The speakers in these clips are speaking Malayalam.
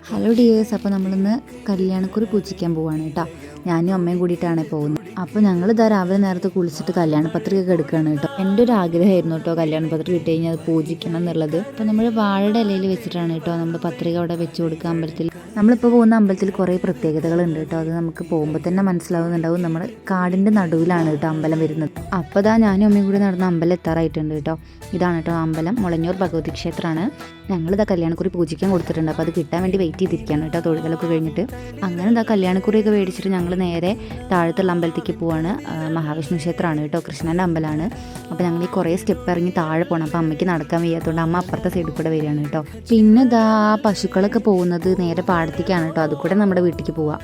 ഹലോ ഡിയേഴ്സ്, അപ്പോൾ നമ്മളിന്ന് കല്യാണക്കുറി പൂജിക്കാൻ പോവാണ് കേട്ടോ. ഞാനും അമ്മയും കൂടിയിട്ടാണ് പോകുന്നത്. അപ്പോൾ ഞങ്ങൾ ഇതാ രാവിലെ നേരത്തെ കുളിച്ചിട്ട് കല്യാണ പത്രിക എടുക്കുകയാണ് കേട്ടോ. എൻ്റെ ഒരു ആഗ്രഹമായിരുന്നു കേട്ടോ കല്യാണ പത്രിക ഇട്ട് കഴിഞ്ഞാൽ അത് പൂജിക്കണം എന്നുള്ളത്. അപ്പോൾ നമ്മൾ വാഴയുടെ ഇലയിൽ വെച്ചിട്ടാണ് കേട്ടോ നമ്മൾ പത്രിക അവിടെ വെച്ച് കൊടുക്കുക അമ്പലത്തിൽ. നമ്മളിപ്പോൾ പോകുന്ന അമ്പലത്തിൽ കുറേ പ്രത്യേകതകളുണ്ട് കേട്ടോ. അത് നമുക്ക് പോകുമ്പോൾ തന്നെ മനസ്സിലാവുന്നുണ്ടാവും. നമ്മുടെ കാടിൻ്റെ നടുവിലാണ് കേട്ടോ അമ്പലം വരുന്നത്. അപ്പോൾ ഇതാ ഞാനും അമ്മയും കൂടി നടന്ന അമ്പലം എത്താറായിട്ടുണ്ട് കേട്ടോ. ഇതാണ് കേട്ടോ അമ്പലം, മുളഞ്ഞൂർ ഭഗവതി ക്ഷേത്രമാണ്. ഞങ്ങളിതാ കല്യാണക്കുറി പൂജിക്കാൻ കൊടുത്തിട്ടുണ്ട്. അപ്പോൾ അത് കിട്ടാൻ വേണ്ടി വെയിറ്റ് ചെയ്തിരിക്കുകയാണ് കേട്ടോ, തൊഴുകലൊക്കെ കഴിഞ്ഞിട്ട്. അങ്ങനെ ഇതാ കല്യാണക്കുറിയൊക്കെ മേടിച്ചിട്ട് ഞങ്ങൾ നേരെ താഴത്തുള്ള അമ്പലത്തേക്ക് പോവാണ്. മഹാവിഷ്ണു ക്ഷേത്രമാണ് കേട്ടോ, കൃഷ്ണൻ്റെ അമ്പലമാണ്. അപ്പോൾ ഞങ്ങൾ ഈ കുറേ സ്റ്റെപ്പ് ഇറങ്ങി താഴെ പോകണം. അപ്പോൾ അമ്മയ്ക്ക് നടക്കാൻ വയ്യാത്തതുകൊണ്ട് അമ്മ അപ്പുറത്തെ സൈഡിൽ കൂടെ വരികയാണ് കേട്ടോ. പിന്നെ ഇതാ പശുക്കളൊക്കെ പോകുന്നത് നേരെ പാടത്തേക്കാണ് കേട്ടോ, അത് കൂടെ നമ്മുടെ വീട്ടിലേക്ക് പോവാം.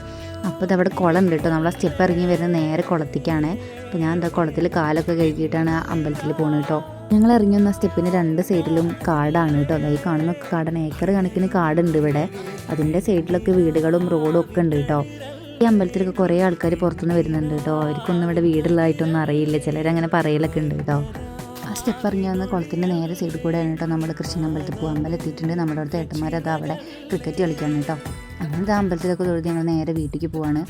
അപ്പോൾ ഇതവിടെ കുളം ഉണ്ട് കേട്ടോ, നമ്മൾ ആ സ്റ്റെപ്പ് ഇറങ്ങി വരുന്നത് നേരെ കുളത്തേക്കാണ്. അപ്പോൾ ഞാൻ എന്താ കുളത്തിൽ കാലൊക്കെ കഴുകിയിട്ടാണ് അമ്പലത്തിൽ പോകുന്നത് കേട്ടോ. ഞങ്ങൾ ഇറങ്ങി വന്ന സ്റ്റെപ്പിന് രണ്ട് സൈഡിലും കാടാണ് കേട്ടോ. അതായത് കാണുന്ന കാടാണ്, ഏക്കർ കണക്കിന് കാടുണ്ട് ഇവിടെ. അതിൻ്റെ സൈഡിലൊക്കെ വീടുകളും റോഡും ഒക്കെ ഉണ്ട് കേട്ടോ. ഈ അമ്പലത്തിലൊക്കെ കുറേ ആൾക്കാർ പുറത്തുനിന്ന് വരുന്നുണ്ട് കേട്ടോ. അവർക്കൊന്നും ഇവിടെ വീടുള്ളതായിട്ടൊന്നും അറിയില്ല, ചിലരങ്ങനെ പറയലൊക്കെ ഉണ്ട് കേട്ടോ. ആ സ്റ്റെപ്പ് ഇറങ്ങി വന്ന കുളത്തിൻ്റെ നേരെ സൈഡിൽ കൂടെയാണ് കേട്ടോ നമ്മൾ കൃഷ്ണ അമ്പലത്തിൽ പോകും. അമ്പലം എത്തിയിട്ടുണ്ട്. നമ്മുടെ അടുത്ത ഏട്ടന്മാർ അത് അവിടെ ക്രിക്കറ്റ് കളിക്കുകയാണ് കേട്ടോ. അങ്ങനത്തെ അമ്പലത്തിലൊക്കെ തൊഴുത് ഞങ്ങൾ നേരെ വീട്ടിലേക്ക് പോവാണ്.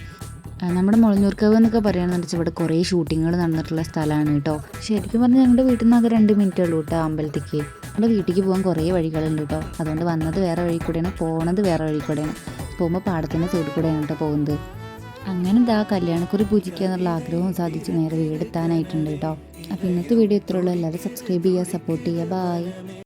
നമ്മുടെ മുളഞ്ഞൂർക്കാവ് എന്നൊക്കെ പറയുകയാണെന്ന് വെച്ചാൽ ഇവിടെ കുറേ ഷൂട്ടിങ്ങുകൾ നടന്നിട്ടുള്ള സ്ഥലമാണ് കേട്ടോ. ശരിക്കും പറഞ്ഞാൽ ഞങ്ങളുടെ വീട്ടിൽ നിന്ന് ആകെ 2 മിനിറ്റേ ഉള്ളൂ കേട്ടോ അമ്പലത്തേക്ക്. നമ്മുടെ വീട്ടിലേക്ക് പോകാൻ കുറേ വഴികളുണ്ട് കേട്ടോ. അതുകൊണ്ട് വന്നത് വേറെ വഴി കൂടെയാണ്, പോണത് വേറെ വഴി കൂടെയാണ്. പോകുമ്പോൾ പാടത്തിൻ്റെ സൈഡിൽ കൂടെയാണ് കേട്ടോ പോകുന്നത്. അങ്ങനെ ഇതാ കല്യാണക്കുറി പൂജിക്കുക എന്നുള്ള ആഗ്രഹവും സാധിച്ച് നേരെ വീടെത്താനായിട്ടുണ്ട് കേട്ടോ. അപ്പോൾ ഇന്നത്തെ വീഡിയോ ഇത്രയുള്ളൂ. എല്ലാവരും സബ്സ്ക്രൈബ് ചെയ്യുക, സപ്പോർട്ട് ചെയ്യുക. ബായ്.